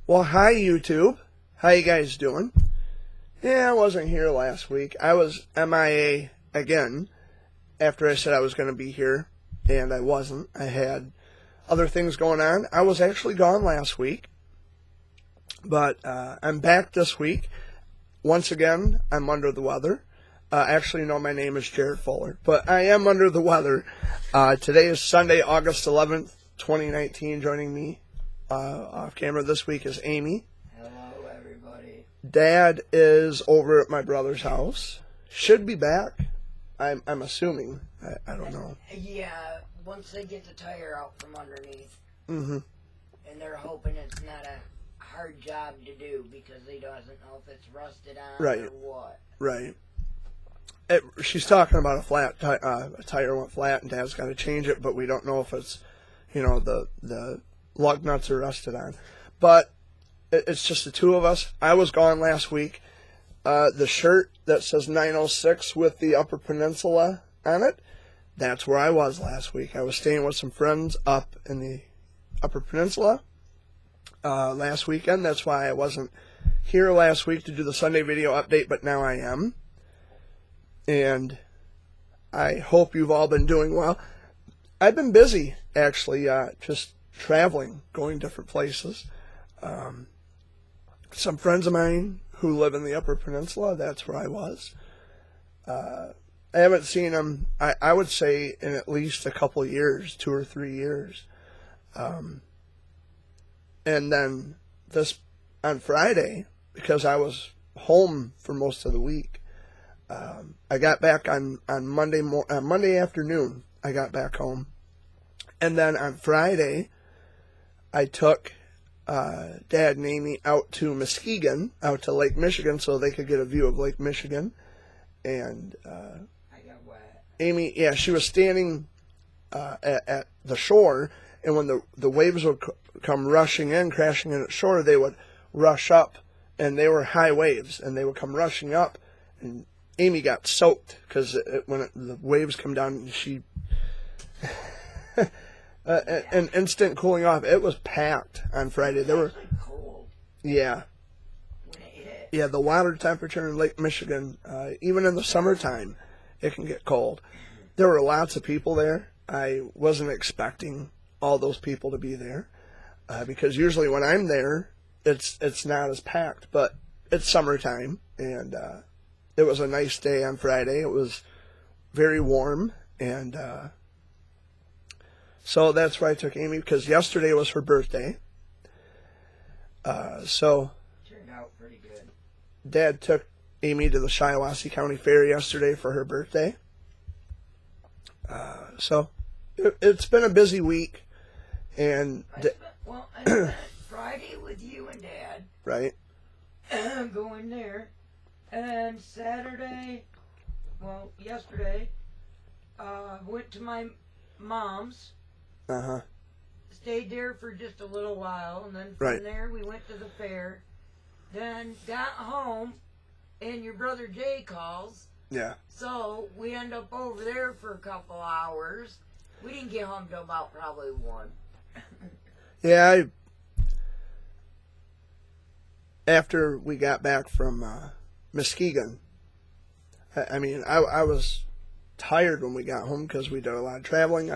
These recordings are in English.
Well, hi YouTube. How you guys doing? Yeah, I wasn't here last week. I was MIA again after I said I was going to be here, and I wasn't. I had other things going on. I was actually gone last week, but I'm back this week. Once again, I'm under the weather. Actually, no, my name is Jared Fuller, but I am under the weather. Today is Sunday, August 11th, 2019. Joining me off camera this week is Amy. Hello, everybody. Dad is over at my brother's house. Should be back. I'm assuming. I don't know. Yeah, once they get the tire out from underneath. Mm-hmm. And they're hoping it's not a hard job to do because they doesn't know if it's rusted on Right. or what. Right. She's talking about a flat a tire went flat and Dad's got to change it, but we don't know if it's, the lug nuts are rusted on. But it's just the two of us. I was gone last week. The shirt that says 906 with the Upper Peninsula on it, that's where I was last week. I was staying with some friends up in the Upper Peninsula last weekend. That's why I wasn't here last week to do the Sunday video update, but now I am. And I hope you've all been doing well. I've been busy, actually, just traveling, going different places. Some friends of mine who live in the Upper Peninsula, that's where I was. I haven't seen them, I would say, in at least a couple years, 2 or 3 years. And then on Friday, because I was home for most of the week, I got back on Monday afternoon. I got back home, and then on Friday, I took Dad and Amy out to Muskegon, out to Lake Michigan, so they could get a view of Lake Michigan. And I got wet. Amy, yeah, she was standing at the shore, and when the waves would come rushing in, crashing in at shore, they would rush up, and they were high waves, and they would come rushing up, and Amy got soaked because when the waves come down, she an instant cooling off. It was packed on Friday. There were cold. Yeah. When it hit. Yeah, the water temperature in Lake Michigan, even in the summertime, it can get cold. There were lots of people there. I wasn't expecting all those people to be there because usually when I'm there, it's not as packed. But it's summertime, and it was a nice day on Friday. It was very warm, and so that's why I took Amy, because yesterday was her birthday. So Turned out pretty good. Dad took Amy to the Shiawassee County Fair yesterday for her birthday. So it's been a busy week, and I spent Friday with you and Dad. Right. Going there. And yesterday, went to my mom's. Uh-huh. Stayed there for just a little while, and then Right. from there we went to the fair. Then got home, and your brother Jay calls. Yeah. So we end up over there for a couple hours. We didn't get home till about probably 1. Yeah, after we got back from Muskegon, I was tired when we got home because we did a lot of traveling.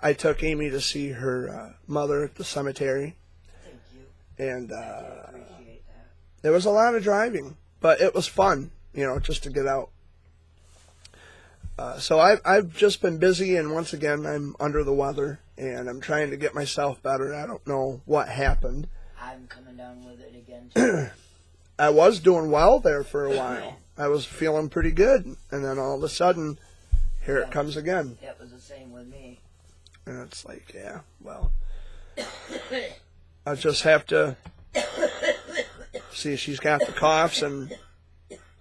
I took Amy to see her mother at the cemetery. Thank you. And I appreciate that. there was a lot of driving, but it was fun, just to get out. So I've just been busy, and once again, I'm under the weather, and I'm trying to get myself better. I don't know what happened. I'm coming down with it again, too. I was doing well there for a while. I was feeling pretty good, and then all of a sudden, here it comes again. That was the same with me. And it's like, yeah, well, I just have to see, she's got the coughs, and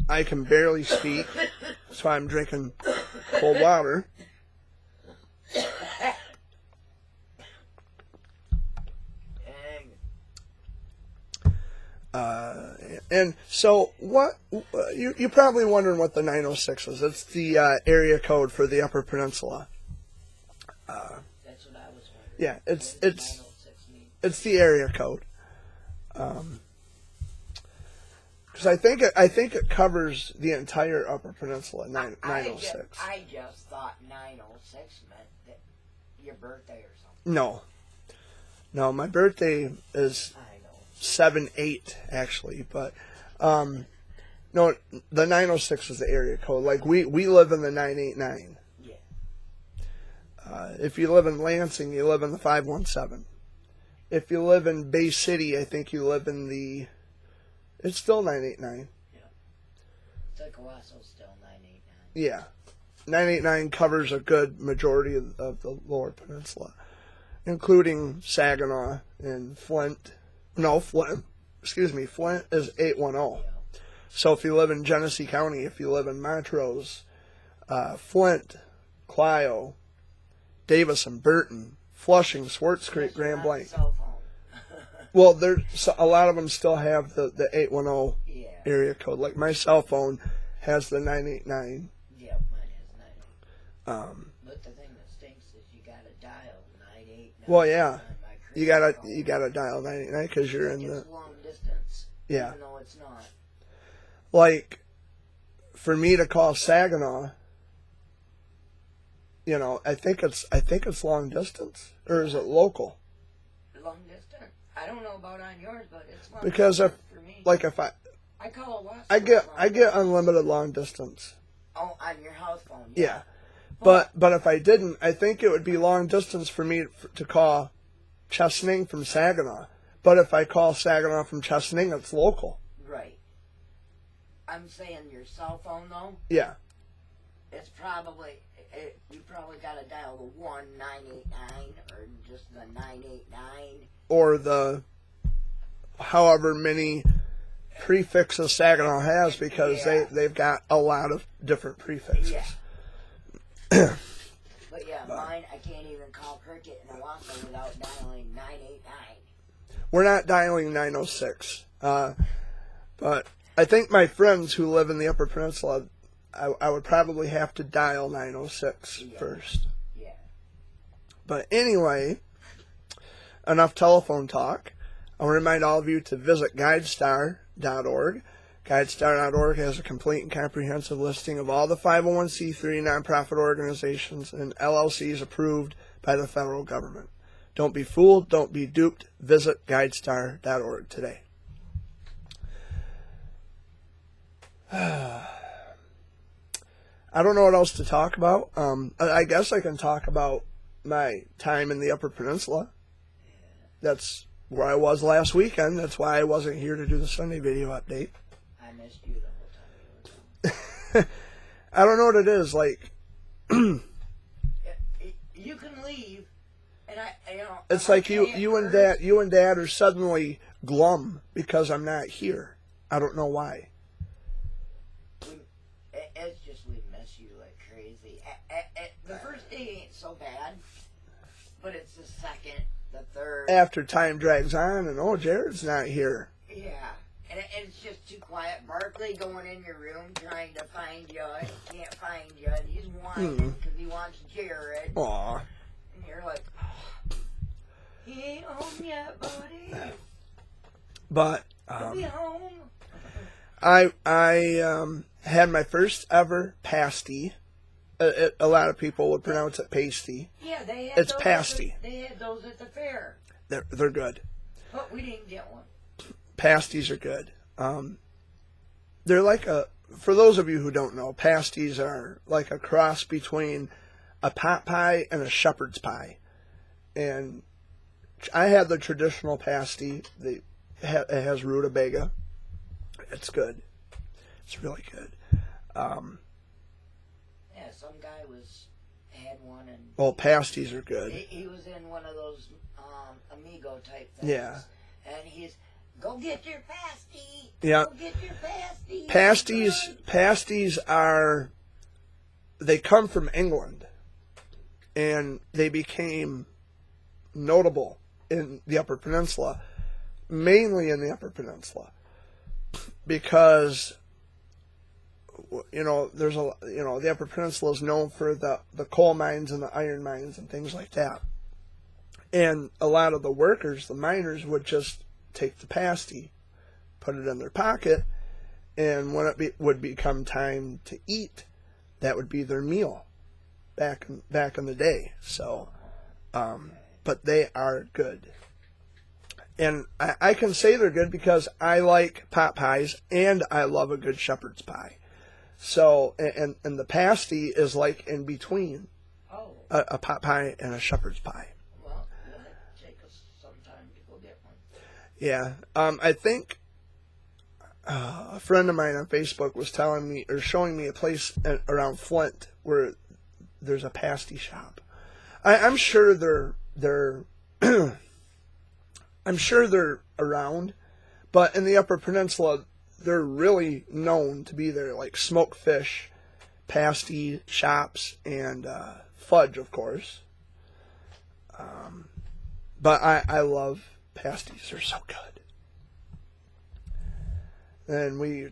I can barely speak, so I'm drinking cold water. And so what, you're probably wondering what the 906 is. It's the area code for the Upper Peninsula. That's what I was wondering. Yeah, What does 906 mean? It's the area code. Because I think it covers the entire Upper Peninsula. 906. I just thought 906 meant that your birthday or something. No, my birthday is I know. 7/8 actually, but no, the 906 is the area code. Like we live in the 989. Yeah. If you live in Lansing, you live in the 517. If you live in Bay City, I think you live in the. It's still 989. Tuckawasso still 989. Yeah. 989 covers a good majority of the Lower Peninsula, including Saginaw and Flint. No, Flint. Excuse me, Flint is 810. Yeah. So if you live in Genesee County, if you live in Montrose, Flint, Clio, Davison, Burton, Flushing, Swartz Creek, Grand Blanc. Cell phone. Well, a lot of them still have the 810 Yeah. area code. Like my cell phone has the 989. Yep, mine has 989. Um, But the thing that stinks is you gotta dial 989. Well, yeah. on my you credit gotta phone. dial 989 because you're in the. It's long distance. Yeah. Even though it's not. Like, for me to call Saginaw, you know, I think it's long distance, or is it local? Long distance. I don't know about on yours, but it's long Because distance for me. Like if I call a West. I get unlimited long distance. Oh, on your house phone. Yeah. But if I didn't, I think it would be long distance for me to call Chesaning from Saginaw. But if I call Saginaw from Chesaning, it's local. Right. I'm saying your cell phone though. Yeah. It's probably you probably got to dial the 1989 or just the 989. Or the however many prefixes Saginaw has, because they've got a lot of different prefixes. Yeah. But yeah, mine I can't even call Cricket and Owasso without dialing 989. We're not dialing 906. But I think my friends who live in the Upper Peninsula, I would probably have to dial 906 first. Yeah. But anyway, enough telephone talk. I'll remind all of you to visit GuideStar.org. GuideStar.org has a complete and comprehensive listing of all the 501c3 nonprofit organizations and LLCs approved by the federal government. Don't be fooled. Don't be duped. Visit GuideStar.org today. I don't know what else to talk about. I guess I can talk about my time in the Upper Peninsula. That's where I was last weekend. That's why I wasn't here to do the Sunday video update. I missed you the whole time you were gone. I don't know what it is. Like, You can leave, and it's like you and Dad are suddenly glum because I'm not here. I don't know why. It's just we miss you like crazy. The first day ain't so bad, but it's the second, the third. After time drags on and Jared's not here. Yeah, and it's just too quiet. Barkley going in your room trying to find you, and he can't find you, and he's whining because he wants Jared. Aw. And you're like, oh, he ain't home yet, buddy. But He'll be home. I had my first ever pasty. A lot of people would pronounce it pasty. Yeah, they had It's those pasty. They had those at the fair, They're good. but we didn't get one. Pasties are good. They're like for those of you who don't know, pasties are like a cross between a pot pie and a shepherd's pie. And I had the traditional pasty. It has rutabaga. It's good. It's really good. Yeah, some guy had one, and Well, pasties are good. he was in one of those Amigo type things. Yeah. And he's, go get your pasty. Yeah. Go get your pasty. Pasties they come from England, and they became notable in the Upper Peninsula, mainly in the Upper Peninsula, because the Upper Peninsula is known for the coal mines and the iron mines and things like that. And a lot of the workers, the miners, would just take the pasty, put it in their pocket, and when it would become time to eat, that would be their meal back in the day. So, but they are good. And I can say they're good because I like pot pies and I love a good shepherd's pie. So, and the pasty is like in between Oh, a pot pie and a shepherd's pie. well, you'll have to take us sometime to go get one. Yeah. I think a friend of mine on Facebook was telling me or showing me a place around Flint where there's a pasty shop. I'm sure they're I'm sure they're around, but in the Upper Peninsula, they're really known to be there, like smoked fish, pasty shops, and fudge, of course. But I love pasties; they're so good. And we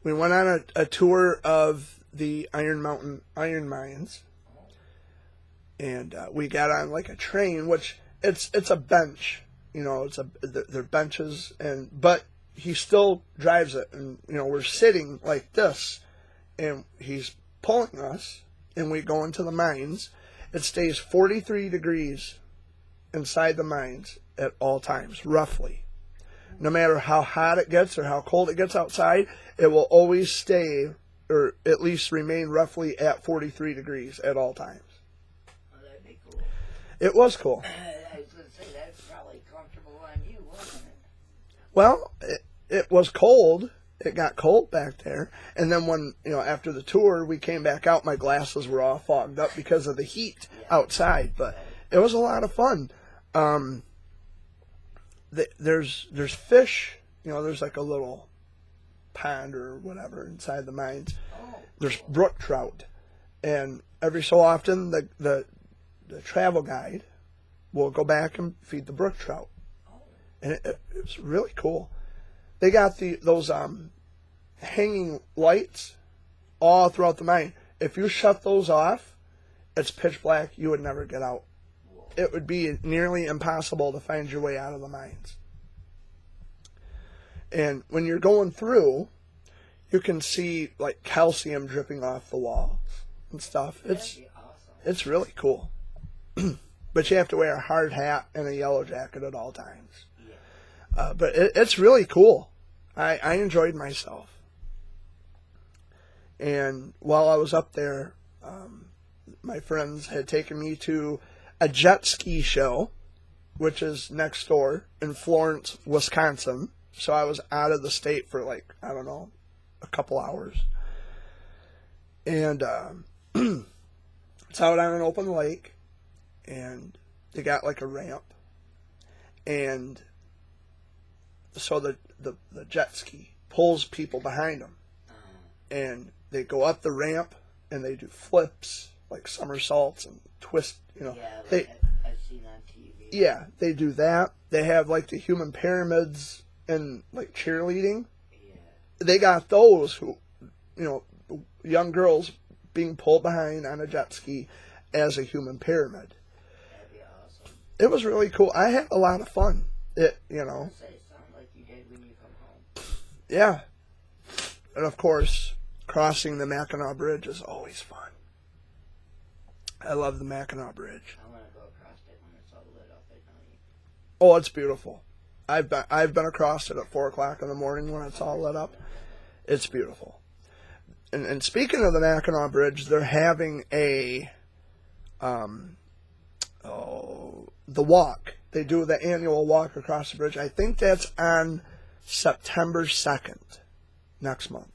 went on a tour of the Iron Mountain iron mines, and we got on like a train, which it's a bench. You know, they're benches, but he still drives it, and we're sitting like this, and he's pulling us, and we go into the mines. It stays 43 degrees inside the mines at all times, roughly. No matter how hot it gets or how cold it gets outside, it will always stay, or at least remain roughly at 43 degrees at all times. Well, that'd be cool. It was cool. I was going to say, that's probably comfortable on you, wasn't it? Well, it was cold. It got cold back there. And then when, after the tour, we came back out, my glasses were all fogged up because of the heat outside. But it was a lot of fun. There's fish, there's like a little pond or whatever inside the mines. Oh, There's brook trout. And every so often, the travel guide will go back and feed the brook trout. And it was really cool. They got those hanging lights all throughout the mine. If you shut those off, it's pitch black. You would never get out. It would be nearly impossible to find your way out of the mines. And when you're going through, you can see like calcium dripping off the walls and stuff. that'd be awesome. It's really cool. But you have to wear a hard hat and a yellow jacket at all times. Yeah. But it's really cool. I enjoyed myself. And while I was up there, my friends had taken me to a jet ski show, which is next door in Florence, Wisconsin. So I was out of the state for like, I don't know, a couple hours. And it's out on an open lake. And they got like a ramp. And so the jet ski pulls people behind them. And they go up the ramp and they do flips, like somersaults and twist, Yeah, they, like I've seen on TV. yeah, they do that. They have like the human pyramids and like cheerleading. Yeah. They got those who, young girls being pulled behind on a jet ski as a human pyramid. That'd be awesome. It was really cool. I had a lot of fun. Say, sound like you did when you come home. Yeah. And of course, crossing the Mackinac Bridge is always fun. I love the Mackinac Bridge. I want to go across it when it's all lit up at night. Oh, it's beautiful. I've been across it at 4 o'clock in the morning when it's all lit up. It's beautiful. And speaking of the Mackinac Bridge, they're having the walk. They do the annual walk across the bridge. I think that's on September 2nd, next month.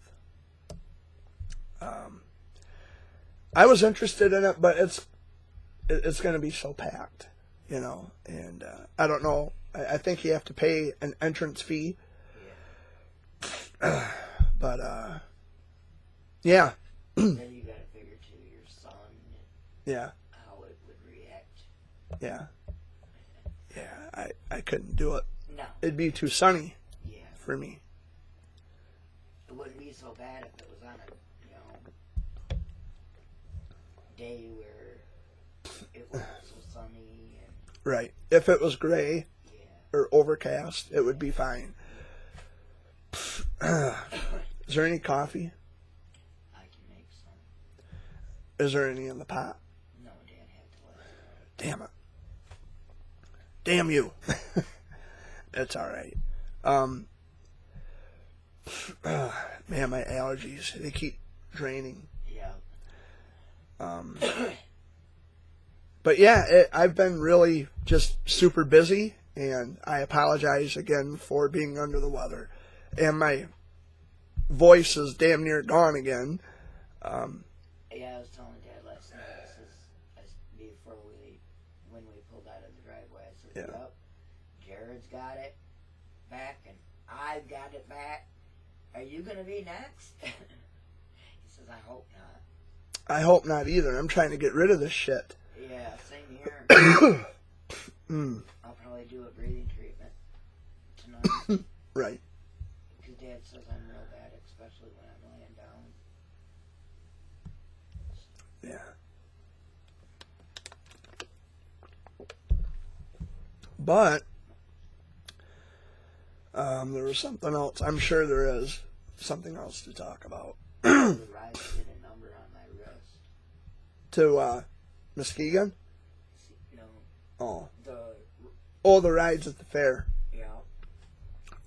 I was interested in it, but it's going to be so packed, and I don't know. I think you have to pay an entrance fee. Yeah. But, yeah. Then you got to figure too your son and Yeah. how it would react. Yeah. Yeah, I couldn't do it. No. It'd be too sunny Yeah. for me. It wouldn't be so bad if it was on a, day where it wasn't so sunny and Right. If it was gray Yeah. or overcast, it would be fine. Is there any coffee? I can make some. Is there any in the pot? No, Dad had to let it. Damn it. Damn you. It's all right. Man, my allergies, they keep draining. Yeah. But yeah, I've been really just super busy, and I apologize again for being under the weather. And my voice is damn near gone again. Yeah, I was telling Dad last night, before when we pulled out of the driveway, I said, Yeah. yep, Jared's got it back, and I've got it back. Are you going to be next? He says, I hope not. I hope not either. I'm trying to get rid of this shit. Yeah, same here. I'll probably do a breathing treatment tonight. Right. Because Dad says I'm real bad, especially when I'm laying down. Yeah. But there was something else. I'm sure there is something else to talk about. The ride did a number on my wrist. To Muskegon? No, Oh. the The rides at the fair. yeah, It's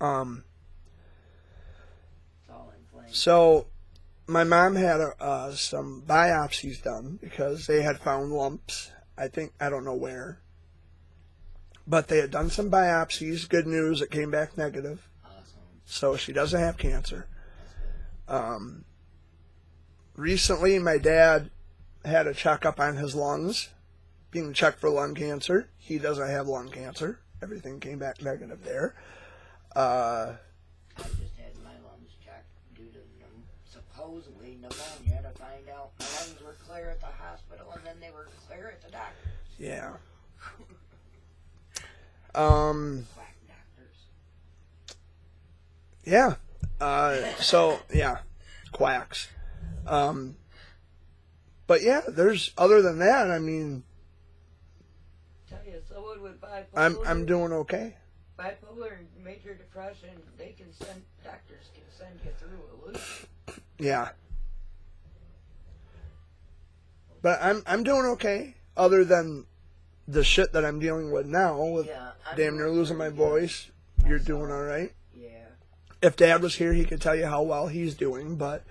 it's all inflamed. So my mom had some biopsies done because they had found lumps. I don't know where. But they had done some biopsies. Good news, it came back negative. Awesome. So she doesn't have cancer. That's good. Recently, my dad had a checkup on his lungs, being checked for lung cancer. He doesn't have lung cancer. Everything came back negative there. I just had my lungs checked due to supposedly pneumonia to find out my lungs were clear at the hospital and then they were clear at the doctor. Yeah. Quack doctors. Yeah. So, yeah. Quacks. But yeah, there's, other than that, I mean, Tell you, someone with bipolar, I'm doing okay. bipolar and major depression, doctors can send you through a loop. Yeah. But I'm doing okay, other than the shit that I'm dealing with now, with Yeah, I'm damn near doing losing my pretty good voice. You're myself. doing all right. Yeah. If Dad was here, he could tell you how well he's doing, but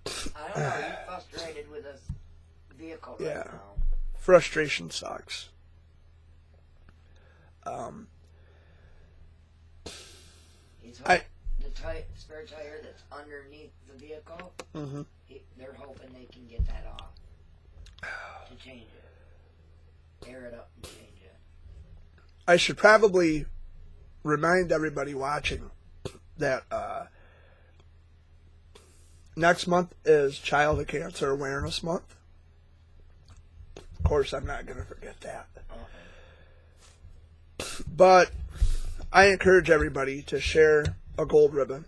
I don't know, he's frustrated with this vehicle Yeah. right now. frustration sucks. He's I- the spare tire that's underneath the vehicle, hmm they're hoping they can get that off to change it. Air it up and change it. I should probably remind everybody watching that next month is Childhood Cancer Awareness Month. Of course, I'm not going to forget that. But I encourage everybody to share a gold ribbon.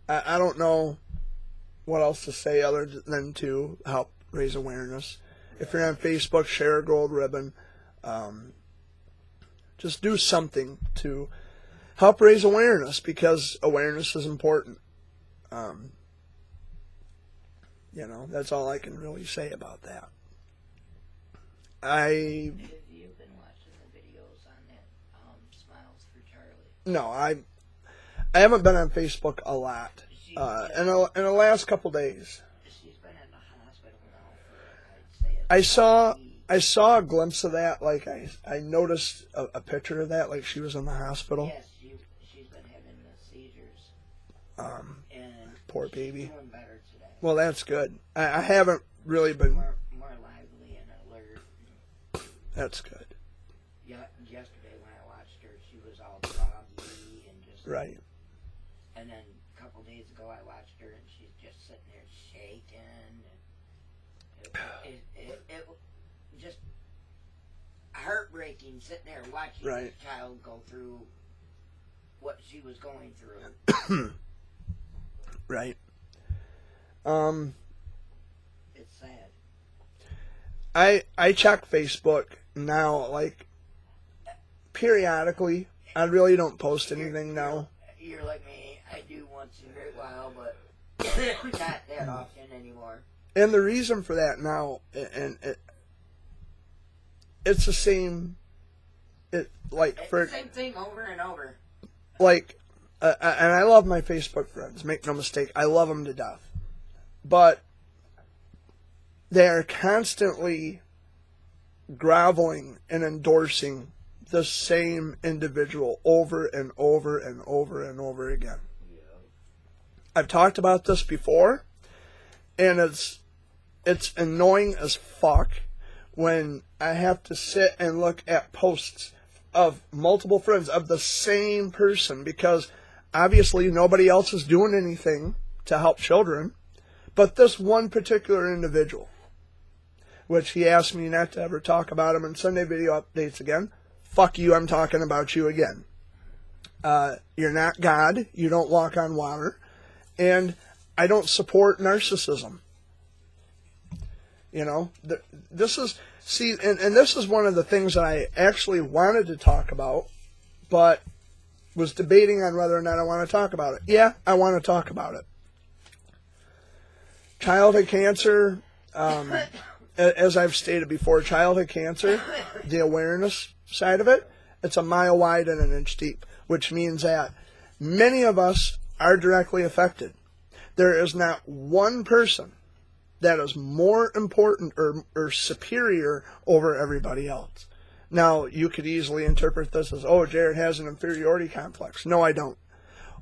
I don't know what else to say other than to help raise awareness. If you're on Facebook, share a gold ribbon. Just do something to help raise awareness, because awareness is important. That's all I can really say about that. Have you been watching the videos on that Smiles for Charlie? No, I haven't been on Facebook a lot in the last couple days. She's been in the hospital now for, I'd say, I saw a glimpse of that. Like I noticed a picture of that. Like she was in the hospital. Yes, she's been having the seizures. And Poor baby. She's doing better today. Well, that's good. I haven't really been. More lively and alert. That's good. Yeah, yesterday when I watched her, she was all groggy and just Right. And then a couple days ago, I watched her and she's just sitting there shaking. And it just heartbreaking sitting there watching Right. this child go through what she was going through. Right. It's sad. I check Facebook now, like, periodically. I really don't post anything now. You're like me. I do once in a great while, but not that often anymore. And the reason for that now, it's the same. It's the same thing over and over. Like, and I love my Facebook friends. Make no mistake, I love them to death. But they are constantly groveling and endorsing the same individual over and over and over and over again. Yeah. I've talked about this before, and it's annoying as fuck when I have to sit and look at posts of multiple friends of the same person, because obviously nobody else is doing anything to help children but this one particular individual, which he asked me not to ever talk about him in Sunday video updates again. Fuck you, I'm talking about you again. You're not God, you don't walk on water, and I don't support narcissism. You know, this is, see, and this is one of the things that I actually wanted to talk about, but was debating on whether or not I want to talk about it. Yeah, I want to talk about it. Childhood cancer, as I've stated before, childhood cancer, the awareness side of it, it's a mile wide and an inch deep, which means that many of us are directly affected. There is not one person that is more important or superior over everybody else. Now, you could easily interpret this as, oh, Jared has an inferiority complex. No, I don't.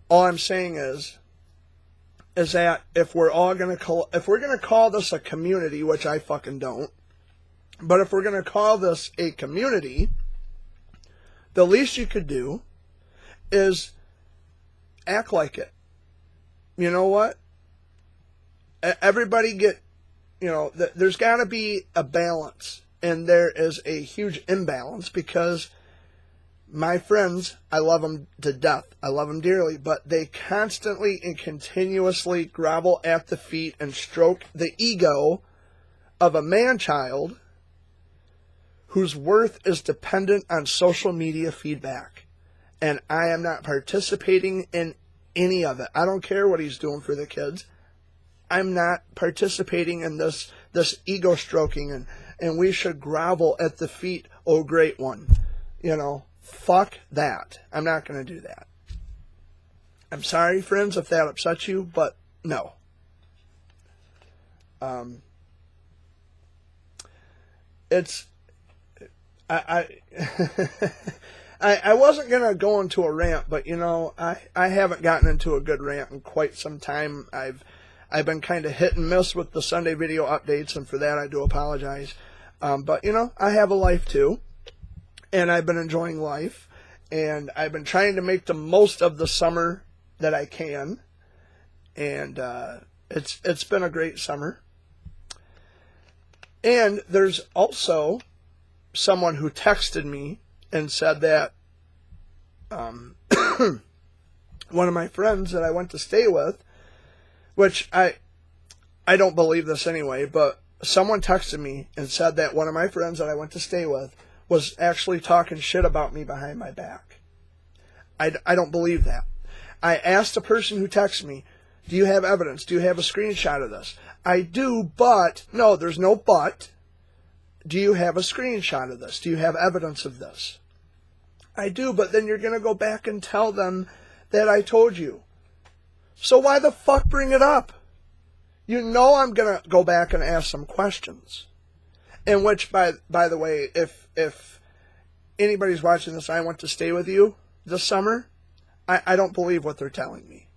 All I'm saying is that if we're going to call this a community, which I fucking don't, but if we're going to call this a community, the least you could do is act like it. You know what? Everybody there's got to be a balance, and there is a huge imbalance, because my friends, I love them to death. I love them dearly, but they constantly and continuously grovel at the feet and stroke the ego of a man-child whose worth is dependent on social media feedback. And I am not participating in any of it. I don't care what he's doing for the kids. I'm not participating in this ego stroking, and we should grovel at the feet, oh great one. You know, fuck that. I'm not going to do that. I'm sorry, friends, if that upsets you, but no. I wasn't going to go into a rant, but you know, I haven't gotten into a good rant in quite some time. I've been kind of hit and miss with the Sunday video updates, and for that I do apologize. But you know, I have a life too, and I've been enjoying life, and I've been trying to make the most of the summer that I can, and it's been a great summer. And there's also someone who texted me and said that one of my friends that I went to stay with, which I don't believe this anyway, but someone texted me and said that one of my friends that I went to stay with was actually talking shit about me behind my back. I don't believe that. I asked the person who texted me, do you have evidence? Do you have a screenshot of this? I do, but, no, there's no but. Do you have a screenshot of this? Do you have evidence of this? I do, but then you're going to go back and tell them that I told you. So why the fuck bring it up? You know I'm going to go back and ask some questions. In which, by the way, if anybody's watching this, I went to stay with you this summer, I don't believe what they're telling me.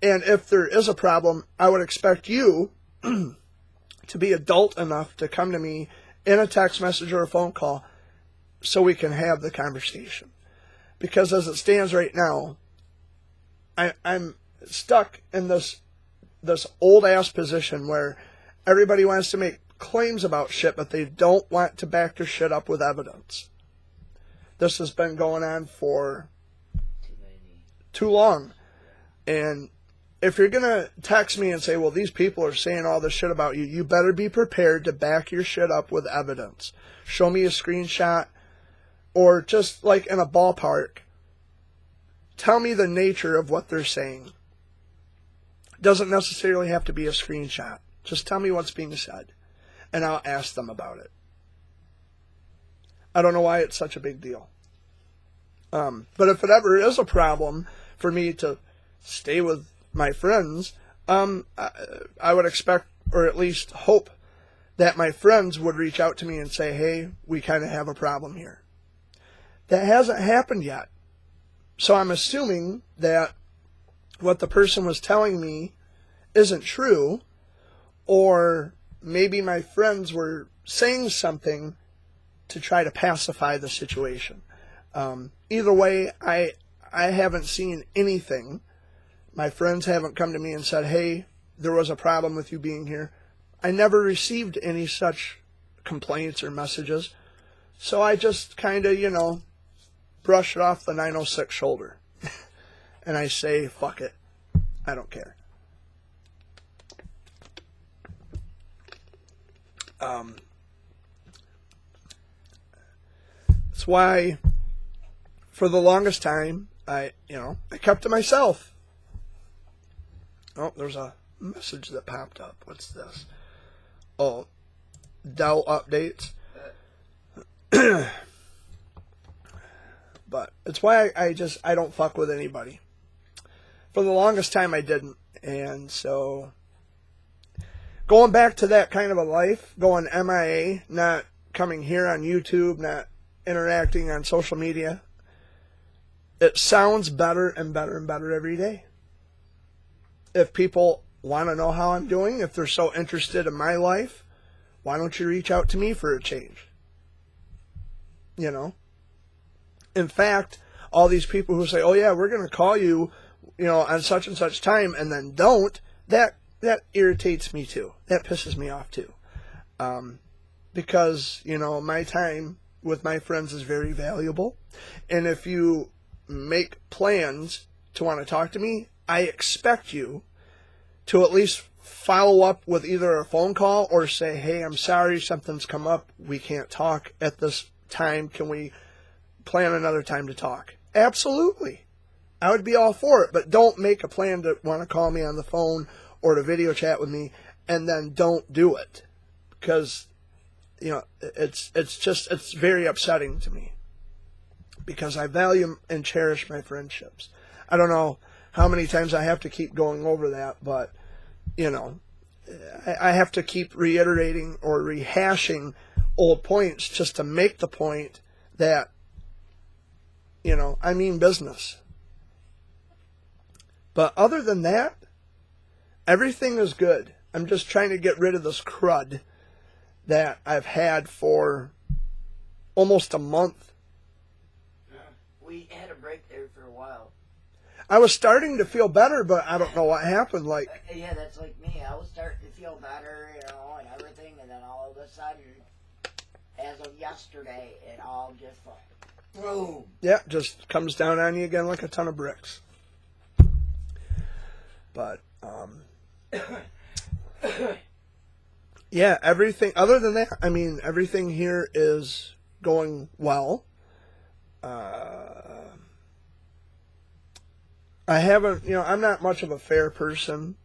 And if there is a problem, I would expect you to be adult enough to come to me in a text message or a phone call so we can have the conversation. Because as it stands right now, I'm stuck in this old-ass position where everybody wants to make claims about shit, but they don't want to back their shit up with evidence. This has been going on for too long. And if you're going to text me and say, well, these people are saying all this shit about you, you better be prepared to back your shit up with evidence. Show me a screenshot, or just like in a ballpark, tell me the nature of what they're saying. Doesn't necessarily have to be a screenshot. Just tell me what's being said, and I'll ask them about it. I don't know why it's such a big deal. But if it ever is a problem for me to stay with my friends, I would expect, or at least hope, that my friends would reach out to me and say, hey, we kind of have a problem here. That hasn't happened yet. So I'm assuming that what the person was telling me isn't true, or maybe my friends were saying something to try to pacify the situation. Either way, I haven't seen anything. My friends haven't come to me and said, hey, there was a problem with you being here. I never received any such complaints or messages. So I just kind of, brush it off the 906 shoulder. And I say, fuck it. I don't care. That's why, for the longest time, I kept to myself. Oh, there's a message that popped up. What's this? Oh, Dell updates. But it's why I don't fuck with anybody. For the longest time I didn't. And so, going back to that kind of a life, going MIA, not coming here on YouTube, not interacting on social media, it sounds better and better and better every day. If people want to know how I'm doing, if they're so interested in my life, why don't you reach out to me for a change? In fact, all these people who say, oh yeah, we're going to call you, on such and such time, and then don't, that irritates me too. That pisses me off too. Because, my time with my friends is very valuable. And if you make plans to want to talk to me, I expect you to at least follow up with either a phone call or say, hey, I'm sorry, something's come up. We can't talk at this time. Can we plan another time to talk? Absolutely. I would be all for it, but don't make a plan to want to call me on the phone or to video chat with me and then don't do it. Because, it's very upsetting to me. Because I value and cherish my friendships. I don't know how many times I have to keep going over that, but, I have to keep reiterating or rehashing old points just to make the point that, I mean business. But other than that, everything is good. I'm just trying to get rid of this crud that I've had for almost a month. We had a break there for a while. I was starting to feel better, but I don't know what happened. Yeah, that's like me. I was starting to feel better, and everything, and then all of a sudden, as of yesterday, it all just boom. Yeah, just comes down on you again like a ton of bricks. But, yeah, everything, other than that, everything here is going well. I haven't, I'm not much of a fair person,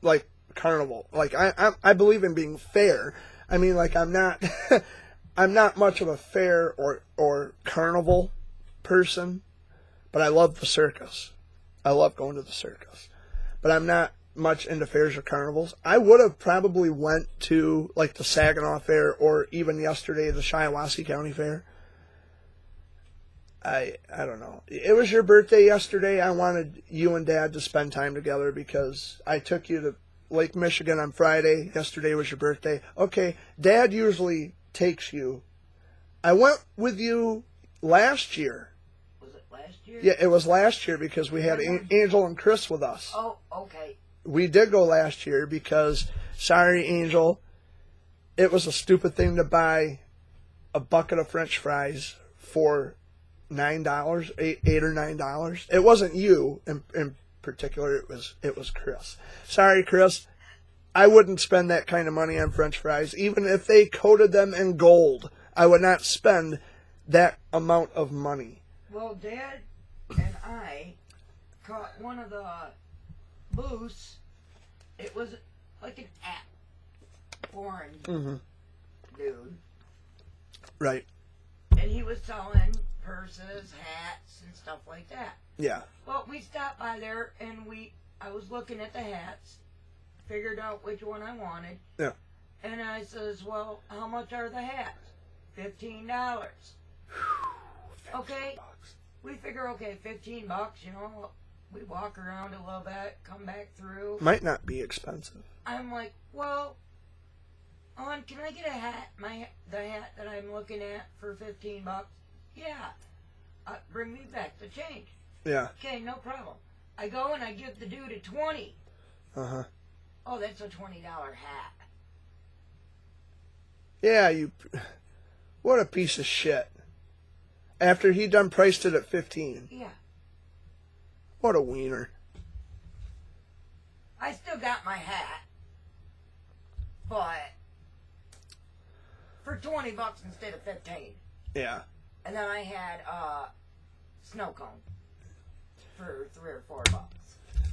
like Carnival. Like, I believe in being fair. I'm not, I'm not much of a fair or Carnival person, but I love the circus. I love going to the circus. But I'm not much into fairs or carnivals. I would have probably went to, like, the Saginaw Fair or even yesterday, the Shiawassee County Fair. I don't know. It was your birthday yesterday. I wanted you and Dad to spend time together because I took you to Lake Michigan on Friday. Yesterday was your birthday. Okay, Dad usually takes you. I went with you last year. Was it last year? Yeah, it was last year because we had Angel and Chris with us. Oh, okay. We did go last year because, sorry, Angel, it was a stupid thing to buy a bucket of French fries for $9, $8 or $9. It wasn't you in particular, it was Chris. Sorry, Chris. I wouldn't spend that kind of money on French fries. Even if they coated them in gold, I would not spend that amount of money. Well, Dad and I caught one of the booths. It was like an foreign dude. Right. And he was selling purses, hats, and stuff like that. Yeah. Well, we stopped by there, and I was looking at the hats, figured out which one I wanted. Yeah. And I says, well, how much are the hats? $15. Okay. We figure, okay, $15, you know, we walk around a little bit, come back through. Might not be expensive. I'm like, well, can I get a hat, the hat that I'm looking at for $15? Yeah. Bring me back the change. Yeah. Okay, no problem. I go and I give the dude a 20. Uh-huh. Oh, that's a $20 hat. Yeah, what a piece of shit. After he done priced it at 15. Yeah. What a wiener. I still got my hat, but for $20 instead of 15. Yeah. And then I had snow cone for $3 or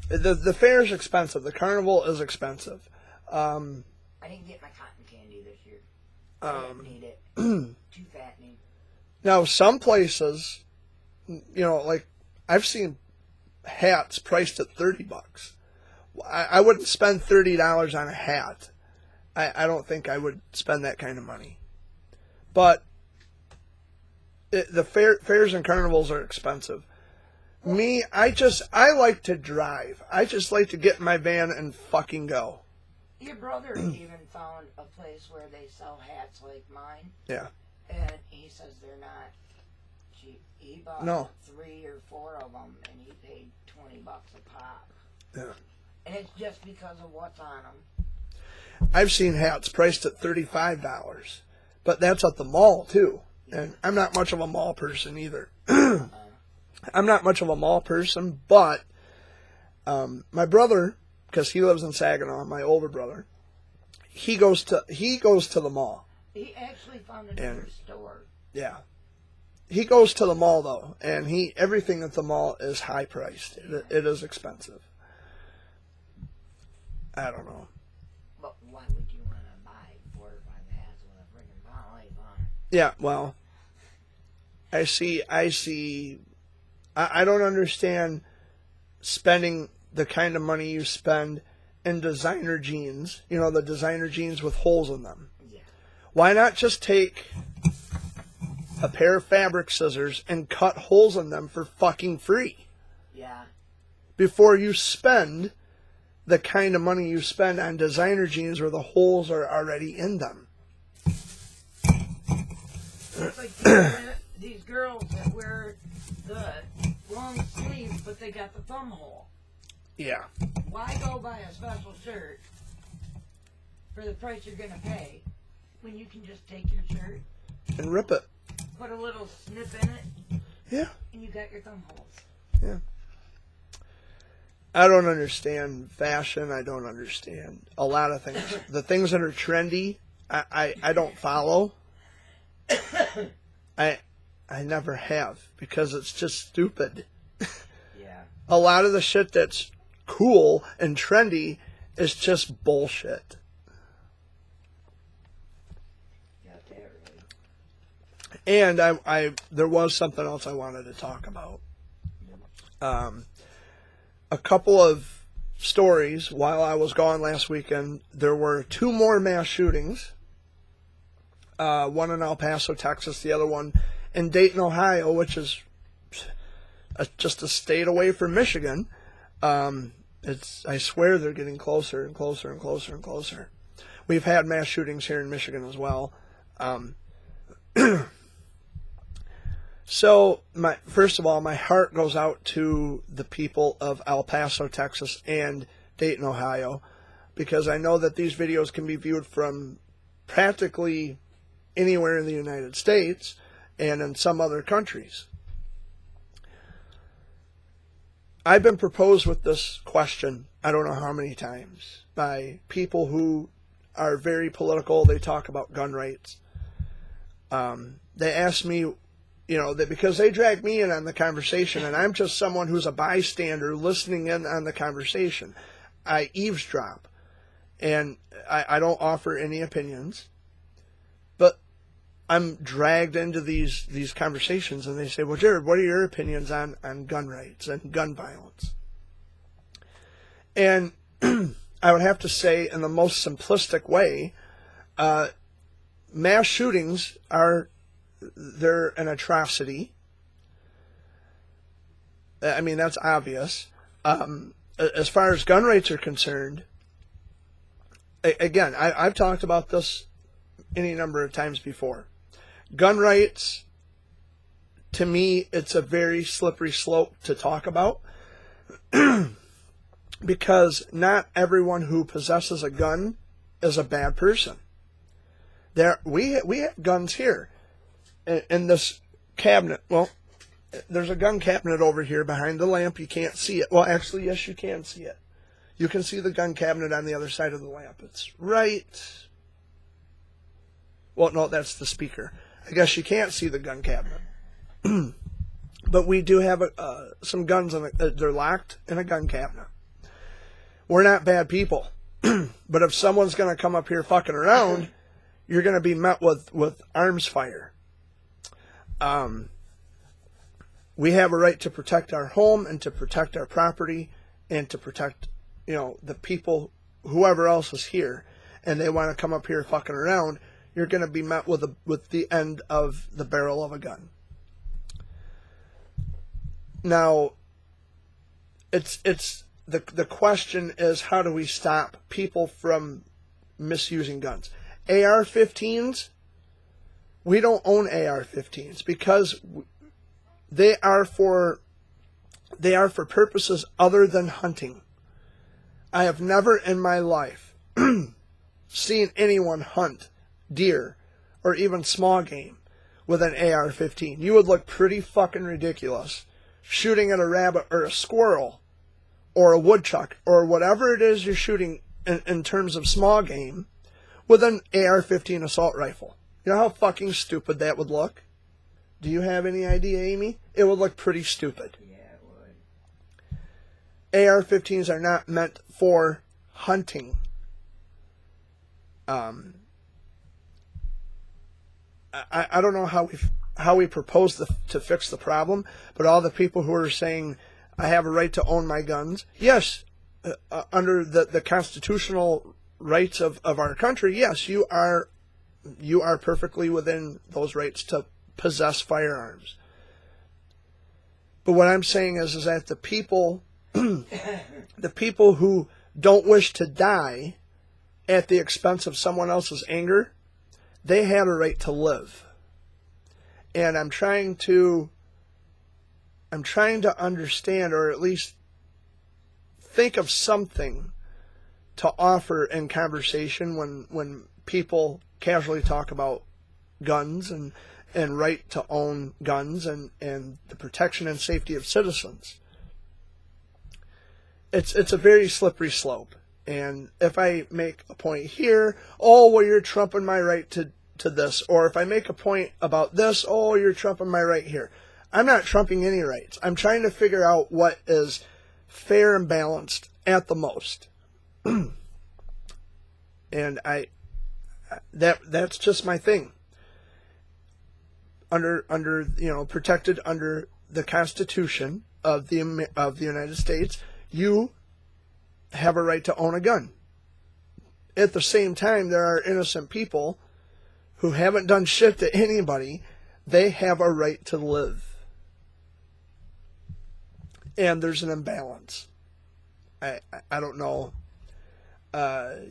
$4. The fair is expensive. The carnival is expensive. I didn't get my cotton candy this year. I didn't need it. Too fattening. Now, some places, you know, like I've seen hats priced at $30. I wouldn't spend $30 on a hat. I don't think I would spend that kind of money. But the fairs and carnivals are expensive. Me, I like to drive. I just like to get in my van and fucking go. Your brother even found a place where they sell hats like mine. Yeah. And he says they're not cheap. He bought 3 or 4 of them, and he paid $20 a pop. Yeah. And it's just because of what's on them. I've seen hats priced at $35, but that's at the mall too. And I'm not much of a mall person either. I'm not much of a mall person, but my brother, because he lives in Saginaw, my older brother, he goes to the mall. He actually found another store. Yeah. He goes to the mall though, and everything at the mall is high priced. It is expensive. I don't know. But why would you want to buy 4 or 5 hats with a freaking pound life on it? Yeah, well, I see. I don't understand spending the kind of money you spend in designer jeans. You know, the designer jeans with holes in them. Yeah. Why not just take a pair of fabric scissors and cut holes in them for fucking free? Yeah. Before you spend the kind of money you spend on designer jeans where the holes are already in them. It's like these girls that wear the long sleeves, but they got the thumb hole. Yeah. Why go buy a special shirt for the price you're going to pay when you can just take your shirt And rip it. put a little snip in it, Yeah. and you got your thumb holes? Yeah. I don't understand fashion. I don't understand a lot of things. The things that are trendy, I don't follow. I never have because it's just stupid. Yeah. A lot of the shit that's cool and trendy is just bullshit. Got that right. And I there was something else I wanted to talk about. A couple of stories while I was gone last weekend. There were 2 more mass shootings. One in El Paso, Texas. The other one in Dayton, Ohio, which is just a state away from Michigan. I swear they're getting closer and closer and closer and closer. We've had mass shootings here in Michigan as well. So, first of all, my heart goes out to the people of El Paso, Texas, and Dayton, Ohio, because I know that these videos can be viewed from practically anywhere in the United States and in some other countries. I've been proposed with this question, I don't know how many times, by people who are very political. They talk about gun rights. They ask me, that because they drag me in on the conversation, and I'm just someone who's a bystander listening in on the conversation. I eavesdrop, and I don't offer any opinions, but I'm dragged into these conversations, and they say, well, Jared, what are your opinions on gun rights and gun violence? And I would have to say, in the most simplistic way, mass shootings they're an atrocity. I mean, that's obvious. As far as gun rights are concerned, again, I've talked about this any number of times before. Gun rights, to me, it's a very slippery slope to talk about because not everyone who possesses a gun is a bad person. We have guns here in this cabinet. Well, there's a gun cabinet over here behind the lamp. You can't see it. Well, actually, yes, you can see it. You can see the gun cabinet on the other side of the lamp. It's right. Well, no, that's the speaker. I guess you can't see the gun cabinet. But we do have some guns, they're locked in a gun cabinet. We're not bad people. But if someone's going to come up here fucking around, you're going to be met with arms fire. We have a right to protect our home and to protect our property and to protect, the people, whoever else is here, and they want to come up here fucking around, you're going to be met with the end of the barrel of a gun. Now, it's the question is, how do we stop people from misusing guns? AR-15s, we don't own AR-15s because they are for purposes other than hunting. I have never in my life seen anyone hunt deer or even small game with an AR-15. You would look pretty fucking ridiculous shooting at a rabbit or a squirrel or a woodchuck or whatever it is you're shooting in terms of small game with an AR-15 assault rifle. You know how fucking stupid that would look? Do you have any idea, Amy? It would look pretty stupid. Yeah, it would. AR-15s are not meant for hunting. I don't know how we propose to fix the problem, but all the people who are saying, I have a right to own my guns, yes, under the constitutional rights of our country, yes, you are perfectly within those rights to possess firearms. But what I'm saying is that the people who don't wish to die at the expense of someone else's anger, they had a right to live. And I'm trying to understand, or at least think of something to offer in conversation when people casually talk about guns and right to own guns and the protection and safety of citizens. It's a very slippery slope. And if I make a point here, oh, well, you're trumping my right to this. Or if I make a point about this, oh, you're trumping my right here. I'm not trumping any rights. I'm trying to figure out what is fair and balanced at the most. And that's just my thing. Under protected under the Constitution of the United States, you have a right to own a gun. At the same time, there are innocent people who haven't done shit to anybody. They have a right to live. And there's an imbalance. I don't know.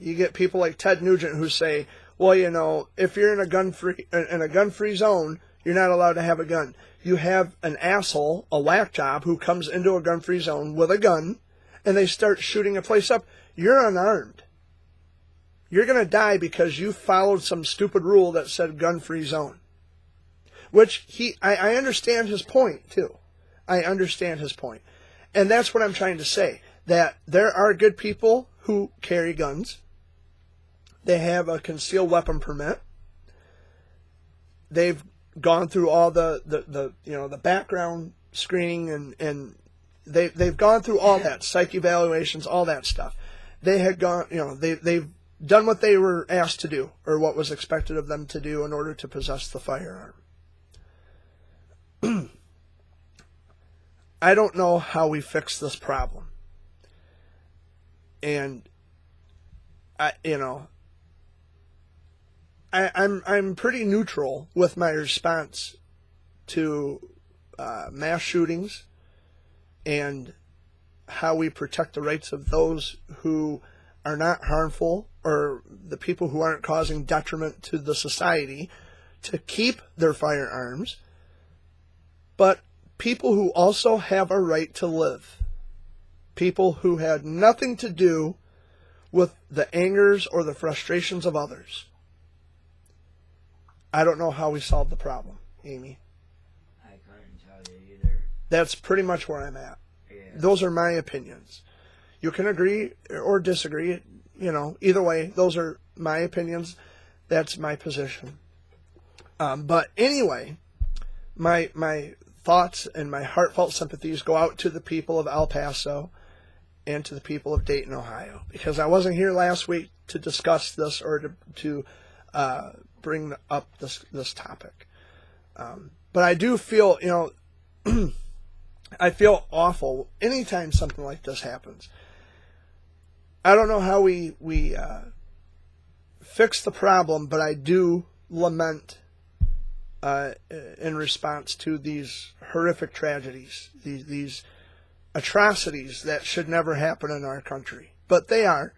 You get people like Ted Nugent who say, well, if you're in a gun-free zone, you're not allowed to have a gun. You have an asshole, a whack job, who comes into a gun-free zone with a gun, and they start shooting a place up. You're unarmed. You're going to die because you followed some stupid rule that said gun-free zone. Which I understand his point, too. I understand his point. And that's what I'm trying to say, that there are good people who carry guns. They have a concealed weapon permit. They've gone through all the background screening and they've gone through all that, psych evaluations, all that stuff. They had gone, they've done what they were asked to do, or what was expected of them to do in order to possess the firearm. I don't know how we fix this problem. And I'm pretty neutral with my response to mass shootings and how we protect the rights of those who are not harmful, or the people who aren't causing detriment to the society, to keep their firearms, but people who also have a right to live. People who had nothing to do with the angers or the frustrations of others. I don't know how we solve the problem, Amy. I couldn't tell you either. That's pretty much where I'm at. Yeah. Those are my opinions. You can agree or disagree, either way, those are my opinions. That's my position. But anyway, my thoughts and my heartfelt sympathies go out to the people of El Paso and to the people of Dayton, Ohio, because I wasn't here last week to discuss this or to bring up this topic. But I do feel, I feel awful anytime something like this happens. I don't know how we fix the problem, but I do lament in response to these horrific tragedies, these atrocities that should never happen in our country. But they are,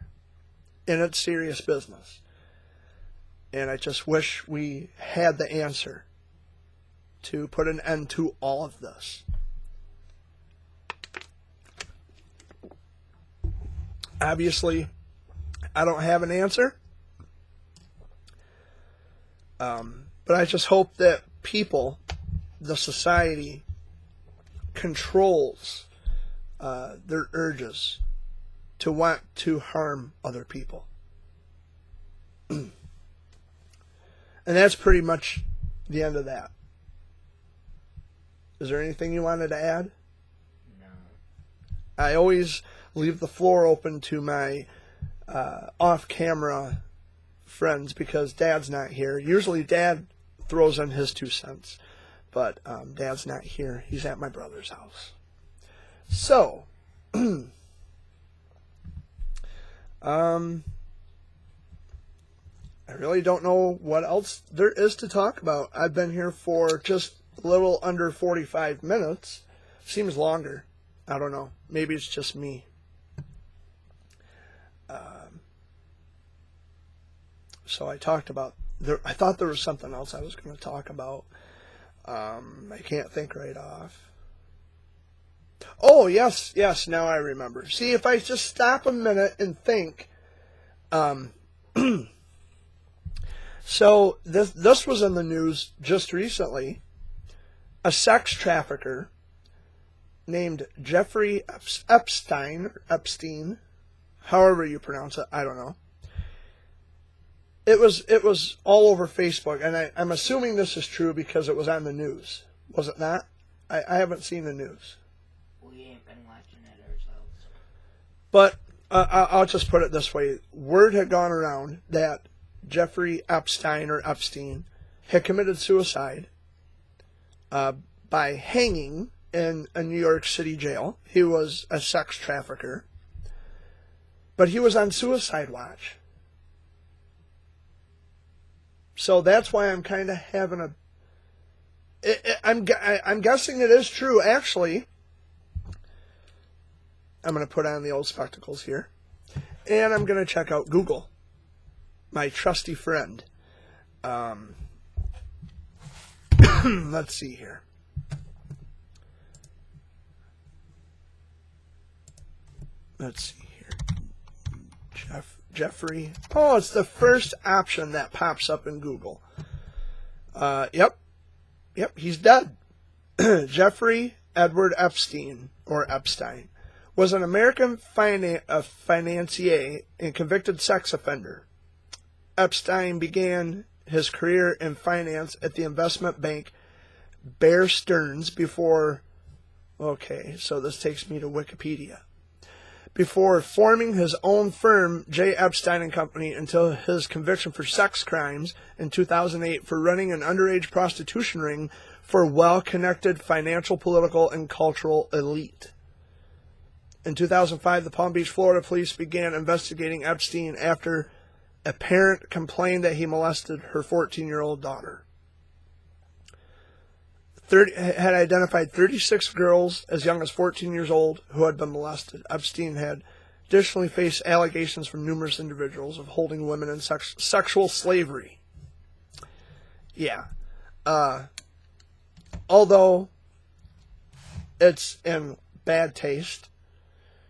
and it's serious business. And I just wish we had the answer to put an end to all of this. Obviously, I don't have an answer. But I just hope that people, the society, controls their urges to want to harm other people. And that's pretty much the end of that. Is there anything you wanted to add? No. I always leave the floor open to my off-camera friends because Dad's not here. Usually Dad throws in his 2 cents, but Dad's not here. He's at my brother's house. So, I really don't know what else there is to talk about. I've been here for just a little under 45 minutes. Seems longer. I don't know. Maybe it's just me. So I talked about, I thought there was something else I was going to talk about. I can't think right off. Oh, yes, now I remember. See, if I just stop a minute and think. So this was in the news just recently. A sex trafficker named Jeffrey Epstein, however you pronounce it, I don't know. It was all over Facebook, and I'm assuming this is true because it was on the news. Was it not? I haven't seen the news. We ain't been watching it ourselves. But I'll just put it this way. Word had gone around that Jeffrey Epstein had committed suicide by hanging in a New York City jail. He was a sex trafficker. But he was on suicide watch. So that's why I'm kind of having I'm guessing it is true. Actually, I'm going to put on the old spectacles here. And I'm going to check out Google, my trusty friend. Let's see here. Let's see here. Jeffrey. Oh, it's the first option that pops up in Google. Yep, he's dead. Jeffrey Edward Epstein, or Epstein, was an American financier and convicted sex offender. Epstein began his career in finance at the investment bank Bear Stearns before this takes me to Wikipedia. Before forming his own firm, J. Epstein and Company, until his conviction for sex crimes in 2008 for running an underage prostitution ring for well-connected financial, political, and cultural elite. In 2005, the Palm Beach, Florida police began investigating Epstein after a parent complained that he molested her 14-year-old daughter. Had identified 36 girls as young as 14 years old who had been molested. Epstein had additionally faced allegations from numerous individuals of holding women in sexual slavery. Yeah. Although it's in bad taste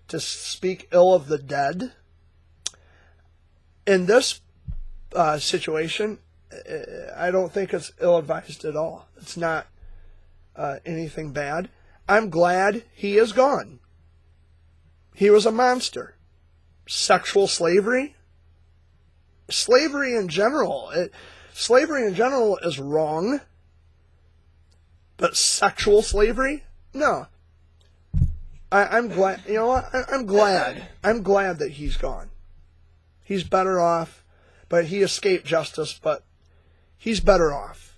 to speak ill of the dead, in this situation, I don't think it's ill-advised at all. It's not anything bad. I'm glad he is gone. He was a monster. Sexual slavery? Slavery in general is wrong. But sexual slavery? No. I'm glad. You know what? I'm glad. I'm glad that he's gone. He's better off. But he escaped justice, but he's better off.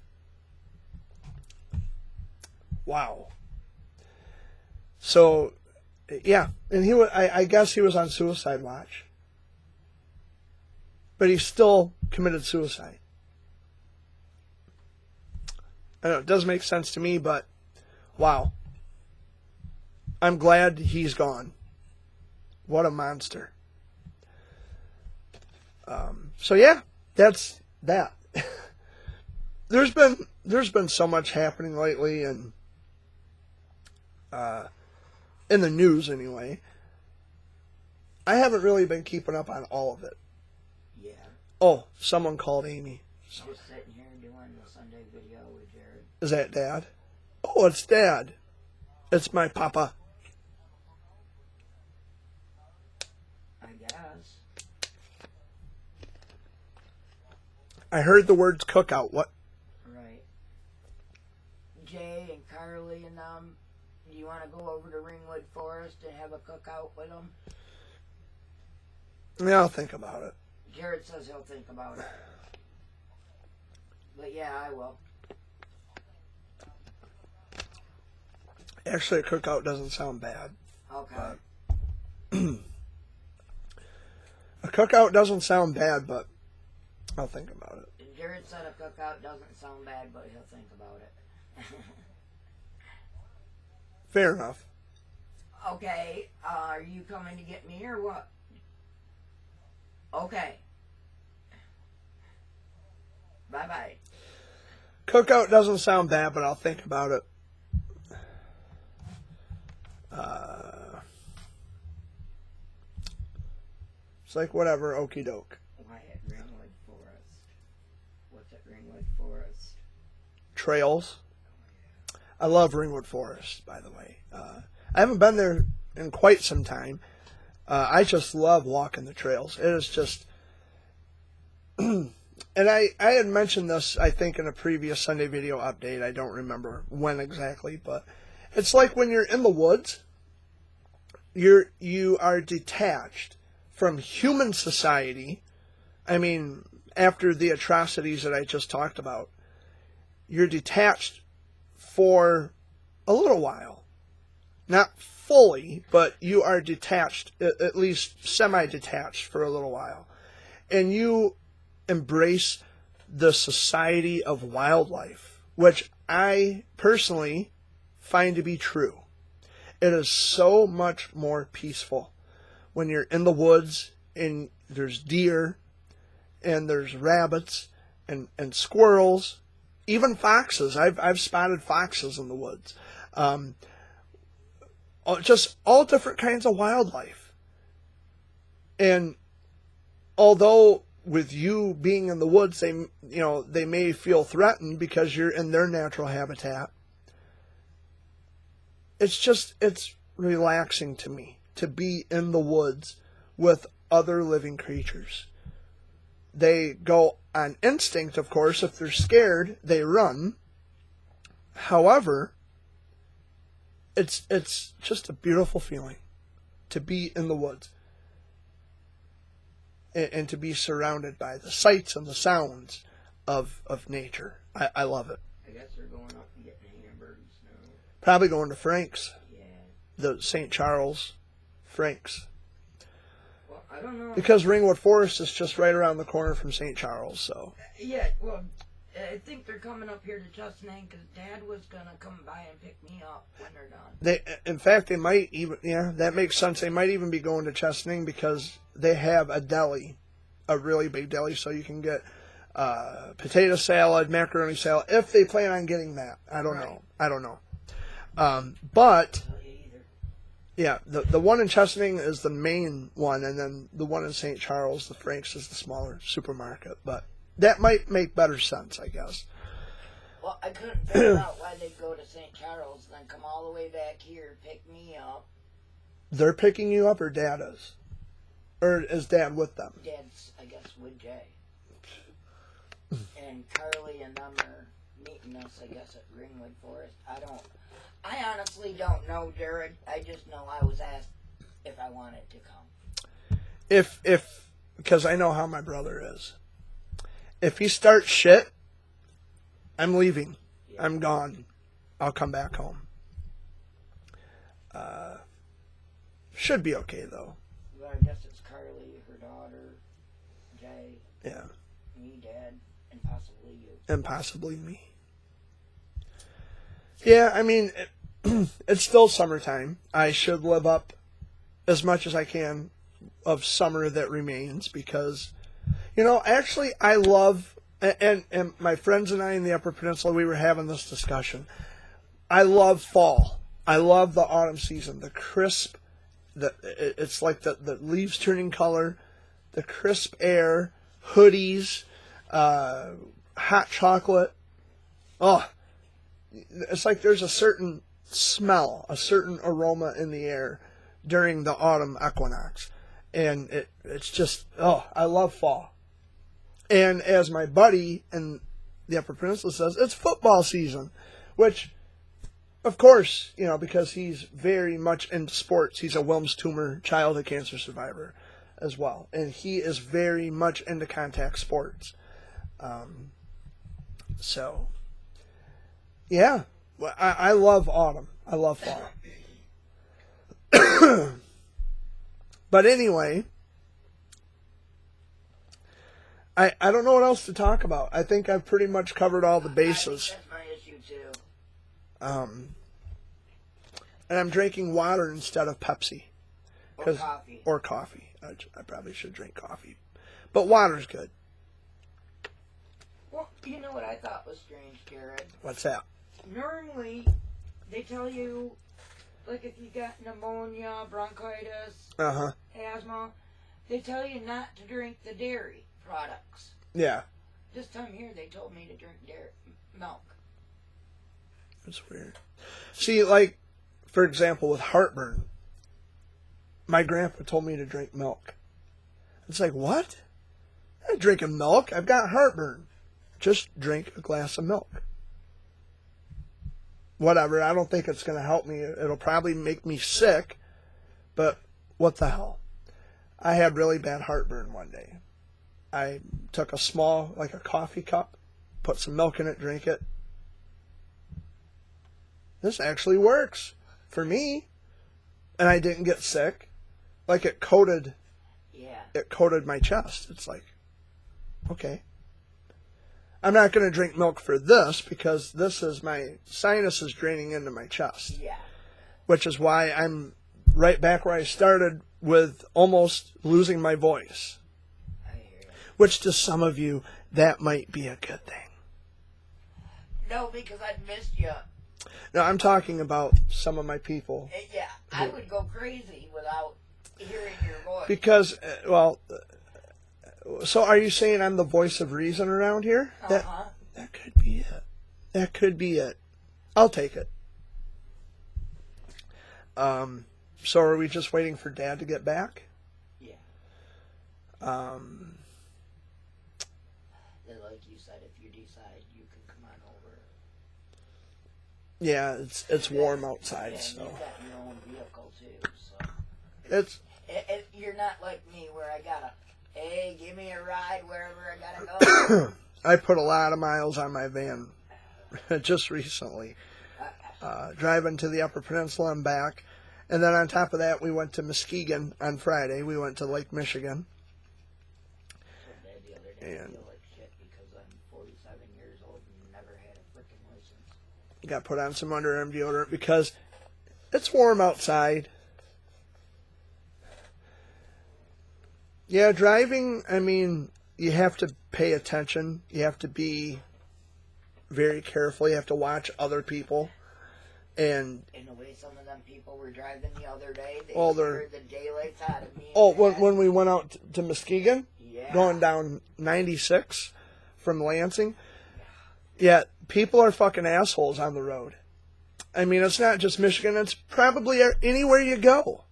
Wow. So, yeah, and I guess he was on suicide watch. But he still committed suicide. I know, it does make sense to me, but wow. I'm glad he's gone. What a monster. So yeah, that's that. There's been so much happening lately, and in the news anyway. I haven't really been keeping up on all of it. Yeah. Oh, someone called Amy. Just sitting here doing the Sunday video with Jared. Is that Dad? Oh, it's Dad. It's my papa. I guess. I heard the words cookout. What? Right. Jay and Carly and them, do you want to go over to Ringwood Forest and have a cookout with them? Yeah, I'll think about it. Jared says he'll think about it. But yeah, I will. Actually, a cookout doesn't sound bad. Okay. A cookout doesn't sound bad, but I'll think about it. Jared said a cookout doesn't sound bad, but he'll think about it. Fair enough. Okay, are you coming to get me or what? Okay. Bye-bye. Cookout doesn't sound bad, but I'll think about it. It's like whatever, okie doke. Why at Ringwood Forest? What's at Ringwood Forest? Trails. I love Ringwood Forest, by the way. I haven't been there in quite some time. I just love walking the trails. It is just... and I had mentioned this, I think, in a previous Sunday video update. I don't remember when exactly, but it's like when you're in the woods, you are detached from human society. I mean, after the atrocities that I just talked about, you're detached for a little while. Not fully, but you are detached, at least semi-detached for a little while. And you embrace the society of wildlife, which I personally find to be true. It is so much more peaceful when you're in the woods and there's deer and there's rabbits and squirrels, even foxes. I've spotted foxes in the woods. Just all different kinds of wildlife. And although with you being in the woods, they may feel threatened because you're in their natural habitat. it's relaxing to me to be in the woods with other living creatures. They go on instinct, of course. If they're scared, they run. However, it's just a beautiful feeling to be in the woods and to be surrounded by the sights and the sounds of nature. I love it. I guess they're going up and getting hamburgers now. Probably going to Frank's, Yeah. the St. Charles Frank's. Well, I don't know. Because Ringwood Forest is just right around the corner from St. Charles, so. Yeah, well, I think they're coming up here to Chesaning because Dad was going to come by and pick me up when they're done. In fact, they might even, that makes sense. They might even be going to Chesaning because they have a deli, a really big deli, so you can get potato salad, macaroni salad, if they plan on getting that. I don't know. But, yeah, the one in Chesaning is the main one, and then the one in St. Charles, the Frank's, is the smaller supermarket. But that might make better sense, I guess. Well, I couldn't figure out why they'd go to St. Charles, then come all the way back here, pick me up. They're picking you up, or Dad is? Or is Dad with them? Dad's, I guess, with Jay. And Carly and them are meeting us, I guess, at Ringwood Forest. I honestly don't know, Jared. I just know I was asked if I wanted to come. Because I know how my brother is. If he starts shit, I'm leaving. Yeah. I'm gone. I'll come back home. Should be okay, though. Well, I guess it's Carly, her daughter, Jay. Yeah. Me, Dad, and possibly you. And possibly me. Yeah, I mean, it's still summertime. I should live up as much as I can of summer that remains because, actually I love, and my friends and I in the Upper Peninsula, we were having this discussion. I love fall. I love the autumn season, the crisp, it's like the leaves turning color, the crisp air, hoodies, hot chocolate. Oh, it's like there's a certain smell, a certain aroma in the air during the autumn equinox. And it's just, I love fall. And as my buddy in the Upper Peninsula says, it's football season, which, of course, because he's very much into sports. He's a Wilms tumor childhood cancer survivor as well. And he is very much into contact sports. So, yeah, I love autumn. I love fall. But anyway, I don't know what else to talk about. I think I've pretty much covered all the bases. That's my issue too. And I'm drinking water instead of Pepsi. Or coffee. Or coffee. I probably should drink coffee. But water's good. Well, you know what I thought was strange, Jared? What's that? Normally, they tell you, like if you got pneumonia, bronchitis, asthma, they tell you not to drink the dairy products. Yeah. This time here, they told me to drink milk. That's weird. See, like, for example, with heartburn, my grandpa told me to drink milk. It's like, what? I'm not drinking milk. I've got heartburn. Just drink a glass of milk. Whatever. I don't think it's going to help me. It'll probably make me sick. But what the hell? I had really bad heartburn one day. I took a small, like a coffee cup, put some milk in it, drank it. This actually works for me. And I didn't get sick. Like it coated my chest. It's like, okay. I'm not going to drink milk for this because this is my sinuses draining into my chest. Yeah. Which is why I'm right back where I started with almost losing my voice. I hear you. Which to some of you, that might be a good thing. No, because I'd missed you. No, I'm talking about some of my people. Yeah, I would go crazy without hearing your voice. Because, so are you saying I'm the voice of reason around here? That could be it. That could be it. I'll take it. So are we just waiting for Dad to get back? Yeah. Like you said, if you decide you can come on over. Yeah, it's warm outside, And so you've got your own vehicle too, so. it's You're not like me where I gotta, hey, give me a ride wherever I gotta go. I put a lot of miles on my van just recently, driving to the Upper Peninsula and back. And then on top of that, we went to Muskegon on Friday. We went to Lake Michigan. The other day, I And feel like shit because I'm 47 years old and never had a freaking license. got put on some underarm deodorant because it's warm outside. Yeah, driving, I mean, you have to pay attention. You have to be very careful. You have to watch other people. And In the way some of them people were driving the other day, they Oh, scared the daylights out of me. when we went out to Muskegon, yeah. going down 96 from Lansing, yeah, people are fucking assholes on the road. I mean, it's not just Michigan. It's probably anywhere you go.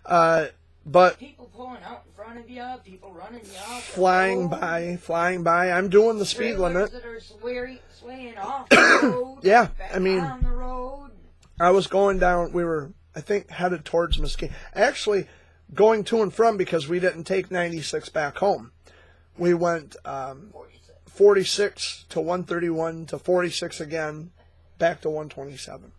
But People pulling out in front of you, people running you off. flying by. I'm doing the speed limit. That are swaying off the road. Yeah, back I mean, on the road. I was going down, we were, I think, headed towards Muskegon. Actually, going to and from because we didn't take 96 back home. We went 46 to 131 to 46 again, back to 127.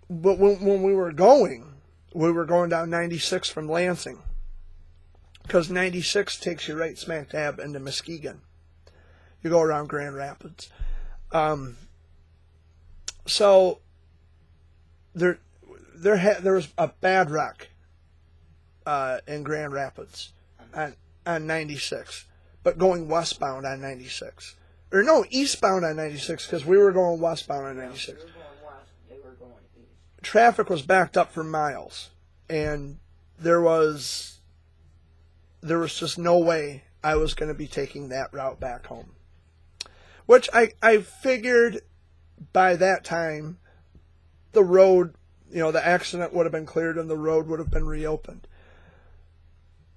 But when we were going down 96 from Lansing. Because 96 takes you right smack dab into Muskegon. You go around Grand Rapids. So there was a bad wreck in Grand Rapids on 96, but going westbound on 96, or no, eastbound on 96 because we were going westbound on 96. We were going west, they were going east. Traffic was backed up for miles, and there was just no way I was going to be taking that route back home. Which I figured by that time, the road, the accident would have been cleared and the road would have been reopened.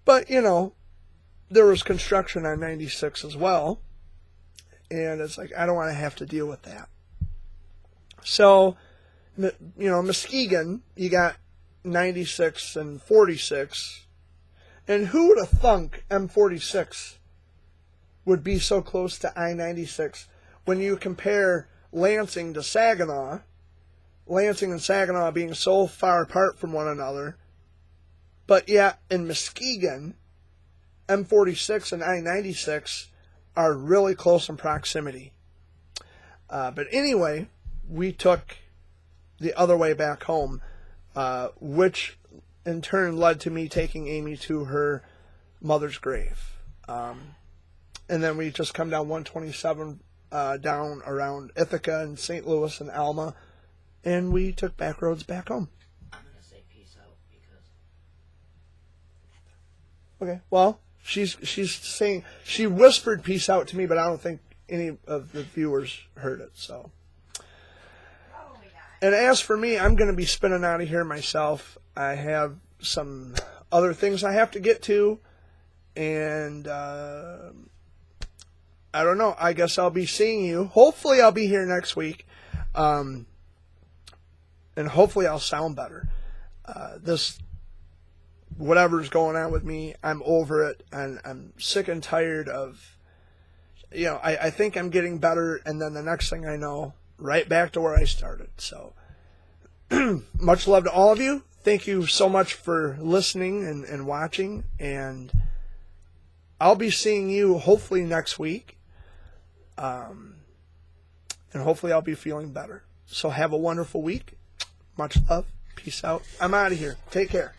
But, there was construction on 96 as well. And it's like, I don't want to have to deal with that. So, Muskegon, you got 96 and 46. And who would have thunk M46 would be so close to I-96 when you compare Lansing to Saginaw, Lansing and Saginaw being so far apart from one another, but yet in Muskegon, M46 and I-96 are really close in proximity. But anyway, we took the other way back home, which in turn led to me taking Amy to her mother's grave. And then we just come down 127 down around Ithaca and St. Louis and Alma, and we took back roads back home. I'm going to say peace out because... Okay, well, she's saying, she whispered peace out to me, but I don't think any of the viewers heard it, so. And as for me, I'm going to be spinning out of here myself. I have some other things I have to get to, and I don't know. I guess I'll be seeing you. Hopefully I'll be here next week, and hopefully I'll sound better. Whatever's going on with me, I'm over it, and I'm sick and tired of, I think I'm getting better, and then the next thing I know, right back to where I started. So, much love to all of you. Thank you so much for listening and watching, and I'll be seeing you hopefully next week, and hopefully I'll be feeling better. So have a wonderful week. Much love. Peace out. I'm out of here. Take care.